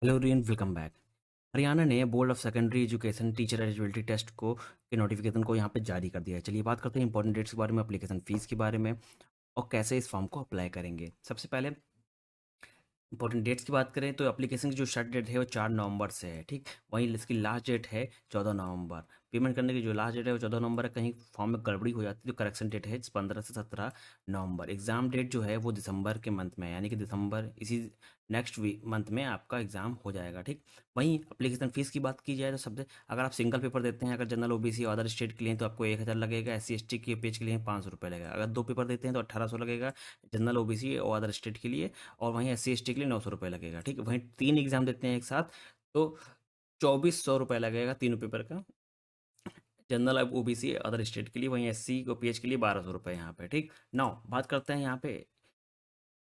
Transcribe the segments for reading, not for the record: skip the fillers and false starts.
Hello Rian, welcome back. Haryana ने board of secondary education teacher eligibility test को के notification को यहाँ पे जारी कर दिया है। चलिए बात करते हैं इंपॉर्टेंट डेट्स के बारे में, एप्लीकेशन फीस के बारे में और कैसे इस फॉर्म को अप्लाई करेंगे। सबसे पहले इंपॉर्टेंट डेट्स की बात करें तो एप्लीकेशन की जो स्टार्ट डेट है वो 4 नवंबर से है, ठीक। वहीं इसकी लास्ट डेट है 14 नवंबर। पेमेंट करने की जो लास्ट डेट है वो 14 नवंबर है। कहीं फॉर्म में गड़बड़ी हो जाती है तो करेक्शन डेट है 15 से 17 नवंबर। एग्ज़ाम डेट जो है वो दिसंबर के मंथ में है, यानी कि दिसंबर इसी नेक्स्ट वीक मंथ में आपका एग्ज़ाम हो जाएगा, ठीक। वहीं एप्लीकेशन फ़ीस की बात की जाए तो सबसे, अगर आप सिंगल पेपर देते हैं, अगर जनरल ओबीसी और अदर स्टेट के लिए तो आपको 1000 लगेगा। एससी एसटी के पेज के लिए 500 रुपये लगेगा। अगर 2 पेपर देते हैं तो 1800 लगेगा जनरल ओबीसी और अदर स्टेट के लिए। और वहीं एस सी एस टी के लिए 900 रुपये लगेगा, ठीक। वहीं 3 एग्जाम देते हैं एक साथ तो 2400 रुपये लगेगा तीनों पेपर का, जनरल ओबीसी अदर स्टेट के लिए। वहीं एस सी को पेज के लिए 1200 रुपये यहाँ पे, ठीक। नाउ बात करते हैं यहाँ पे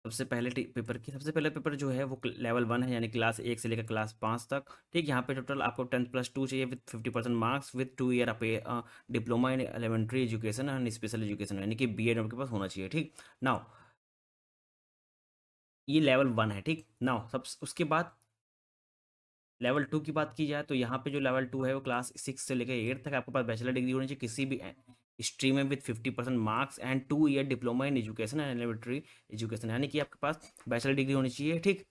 सबसे पहले पेपर की। सबसे पहले पेपर जो है वो लेवल 1 है, यानी क्लास 1 से लेकर क्लास 5 तक, ठीक। यहाँ पे टोटल आपको 10+2 चाहिए विद 50% मार्क्स विद 2 ईयर आप diploma in elementary education and special education, यानी कि बीएड आपके पास होना चाहिए, ठीक। नाउ ये लेवल 1 है, ठीक। नाउ सब उसके बाद लेवल 2 की बात की जाए तो यहाँ पे जो लेवल 2 है वो क्लास 6 से लेकर 8 तक आपके पास बैचलर डिग्री होनी चाहिए किसी भी स्ट्रीम में with 50% marks and 2 year diploma in education and elementary education, यानी कि आपके पास बैचलर डिग्री होनी चाहिए, ठीक।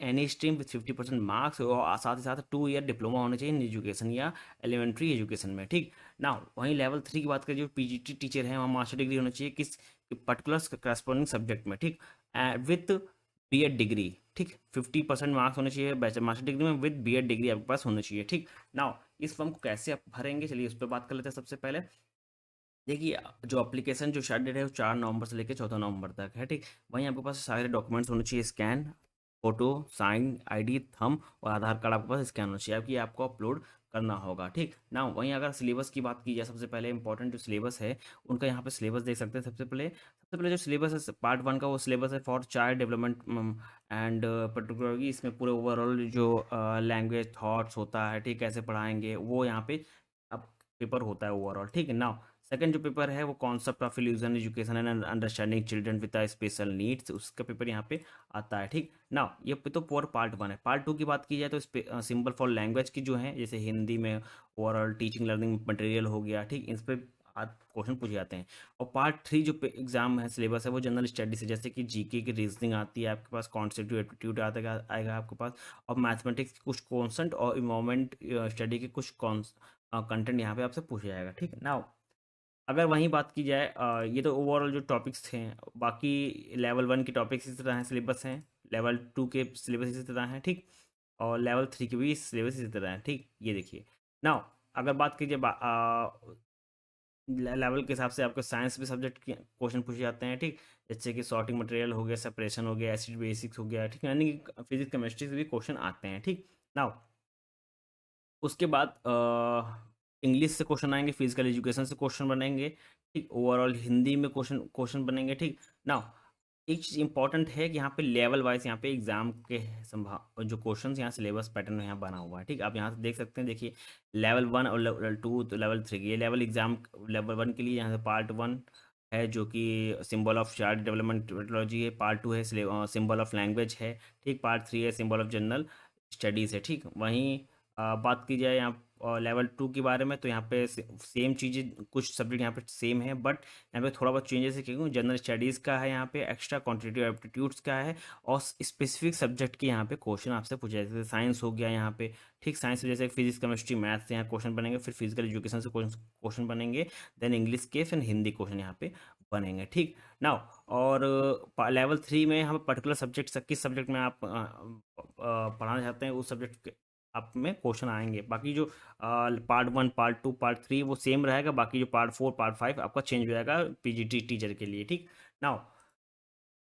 एनी स्ट्रीम विद 50% मार्क्स और साथ ही साथ 2 ईयर डिप्लोमा होना चाहिए इन एजुकेशन या एलिमेंट्री एजुकेशन में, ठीक। ना वहीं लेवल 3 की बात करें, जो पीजीटी टीचर है वहाँ मास्टर डिग्री होनी चाहिए किस पर्टिकुलर करस्पॉन्डिंग सब्जेक्ट में, ठीक। विथ बीएड डिग्री, ठीक। 50% मार्क्स होने चाहिए बैचलर मास्टर डिग्री में विद बीएड डिग्री आपके पास होनी चाहिए, ठीक। नाउ इस फॉर्म को कैसे आप भरेंगे, चलिए उस पर बात कर लेते हैं। सबसे पहले देखिए, जो एप्लीकेशन जो स्टार्ट डेट है वो 4 नवंबर से लेकर 14 नवंबर तक है, ठीक। वहीं आपके पास सारे डॉक्यूमेंट्स होने चाहिए, scan, photo, sign, ID, thumb और आधार कार्ड आपके पास स्कैन होना चाहिए, आपकी आपको अपलोड करना होगा, ठीक ना। वहीं अगर सिलेबस की बात की जाए, सबसे पहले इंपॉर्टेंट जो सिलेबस है उनका यहाँ पे सिलेबस देख सकते हैं। सबसे पहले जो सिलेबस है पार्ट 1 का, वो सिलेबस है for child development and particularly इसमें पूरे ओवरऑल जो लैंग्वेज थॉट्स होता है, ठीक, कैसे पढ़ाएंगे वो यहाँ पे अब पेपर होता है ओवरऑल, ठीक है ना। सेकंड जो पेपर है वो concept of illusion education and understanding children with special needs, उसका पेपर यहाँ पे आता है, ठीक ना। ये तो पूरा पार्ट 1 है। पार्ट 2 की बात की जाए तो सिंबल फॉर लैंग्वेज की जो है, जैसे हिंदी में ओवरऑल टीचिंग लर्निंग मटेरियल हो गया, ठीक, इस पे क्वेश्चन पूछे जाते हैं। और पार्ट 3 जो एग्जाम है सिलेबस है वो जनरल स्टडी से, जैसे कि जीके की रीजनिंग आती है आपके पास, कॉन्सेप्टिव एप्टीट्यूड आएगा आपके पास, और मैथमेटिक्स के कुछ कॉन्सेप्ट और इन्वायरमेंट स्टडी के कुछ कंटेंट यहाँ पे आपसे पूछा जाएगा, ठीक ना। अगर वहीं बात की जाए, ये तो ओवरऑल जो टॉपिक्स थे, बाकी लेवल 1 के टॉपिक्स इसी तरह हैं, सिलेबस हैं। लेवल 2 के सिलेबस इसी तरह हैं, ठीक। और लेवल 3 के भी सिलेबस इसी तरह हैं, ठीक। ये देखिए नाउ, अगर बात कीजिए लेवल के हिसाब से आपको साइंस भी सब्जेक्ट के क्वेश्चन पूछे जाते हैं, ठीक। जैसे कि सॉर्टिंग मटेरियल हो गया, सेपरेशन हो गया, एसिड बेसिक्स हो गया, ठीक, यानी कि फिजिक्स केमिस्ट्री से भी क्वेश्चन आते हैं, ठीक। नाउ उसके बाद इंग्लिश से क्वेश्चन आएंगे, फिजिकल एजुकेशन से क्वेश्चन बनेंगे, ठीक। ओवरऑल हिंदी में क्वेश्चन क्वेश्चन बनेंगे, ठीक। नाउ एक चीज़ इंपॉर्टेंट है कि यहाँ पे लेवल वाइज यहाँ पे एग्जाम के संभाव जो क्वेश्चंस यहाँ सिलेबस पैटर्न यहाँ बना हुआ है, ठीक। आप यहाँ से देख सकते हैं, देखिए लेवल 1 और लेवल 2 तो लेवल 3 ये लेवल एग्जाम लेवल 1 के लिए यहाँ से पार्ट 1 है जो कि symbol of child development methodology है, पार्ट 2 है सिंबल ऑफ लैंग्वेज है, ठीक। पार्ट 3 है सिंबल ऑफ जनरल स्टडीज़ है, ठीक। वहीं बात की जाए यहाँ लेवल 2 के बारे में तो यहाँ पे सेम चीज़ें, कुछ सब्जेक्ट यहाँ पे सेम है, बट यहाँ पे थोड़ा बहुत चेंजेस है, क्योंकि जनरल स्टडीज़ का है, यहाँ पे एक्स्ट्रा क्वांटिटेटिव एप्टीट्यूड्स का है, और स्पेसिफिक सब्जेक्ट के यहाँ पे क्वेश्चन आपसे पूछे जाते हैं। साइंस हो गया यहाँ पे, ठीक। साइंस में जैसे फिजिक्स केमिस्ट्री मैथ्स से यहाँ क्वेश्चन बनेंगे, फिर फिजिकल एजुकेशन से क्वेश्चन बनेंगे, देन इंग्लिश के, फिर हिंदी क्वेश्चन यहाँ पे बनेंगे, ठीक। नाउ और लेवल 3 में हम पर्टिकुलर सब्जेक्ट किस सब्जेक्ट में आप पढ़ाना चाहते हैं उस सब्जेक्ट आप में क्वेश्चन आएंगे। बाकी जो पार्ट 1 पार्ट 2 पार्ट 3 वो सेम रहेगा, बाकी जो पार्ट 4 पार्ट 5 आपका चेंज हो जाएगा पीजीटी टीचर के लिए, ठीक। नाउ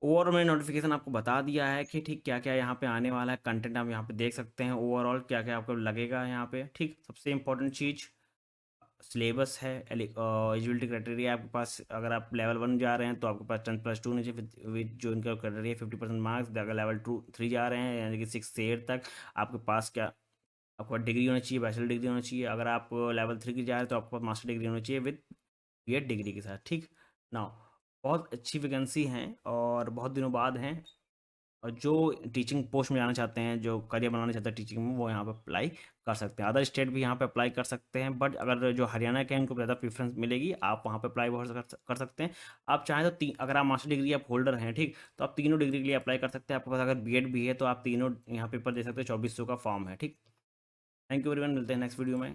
ओवरऑल मैंने नोटिफिकेशन आपको बता दिया है कि ठीक क्या क्या यहाँ पे आने वाला है, कंटेंट आप यहाँ पे देख सकते हैं ओवरऑल क्या क्या आपको लगेगा यहाँ पे, ठीक। सबसे इंपॉर्टेंट चीज़ सिलेबस है, एलिजिबिलिटी क्राइटेरिया आपके पास। अगर आप लेवल 1 जा रहे हैं तो आपके पास 10+2 नीचे विद जो इनका क्राइटेरिया 50% मार्क्स। अगर लेवल 3 जा रहे हैं यानी कि 6 से 8 तक, आपके पास क्या, आपको डिग्री होनी चाहिए, बैचलर डिग्री होनी चाहिए। अगर आप लेवल 3 की जा रहे हैं तो आपके पास मास्टर डिग्री होनी चाहिए विद बीएड डिग्री के साथ, ठीक। नाउ बहुत अच्छी वैकेंसी हैं और बहुत दिनों बाद हैं, और जो टीचिंग पोस्ट में जाना चाहते हैं, जो करियर बनाना चाहते हैं टीचिंग में, वो यहाँ पे अप्लाई कर सकते हैं। अदर स्टेट भी यहाँ पे अप्लाई कर सकते हैं, बट अगर जो हरियाणा के हैं उनको ज़्यादा प्रेफरेंस मिलेगी, आप वहाँ पे अप्लाई कर सकते हैं। आप चाहें तो अगर आप मास्टर डिग्री आप होल्डर हैं, ठीक, तो आप तीनों डिग्री के लिए अप्लाई कर सकते हैं। आपके पास अगर बीएड भी है तो आप तीनों यहाँ पेपर दे सकते हैं, 2400 का फॉर्म है, ठीक। थैंक यू एवरीवन, मिलते हैं नेक्स्ट वीडियो में।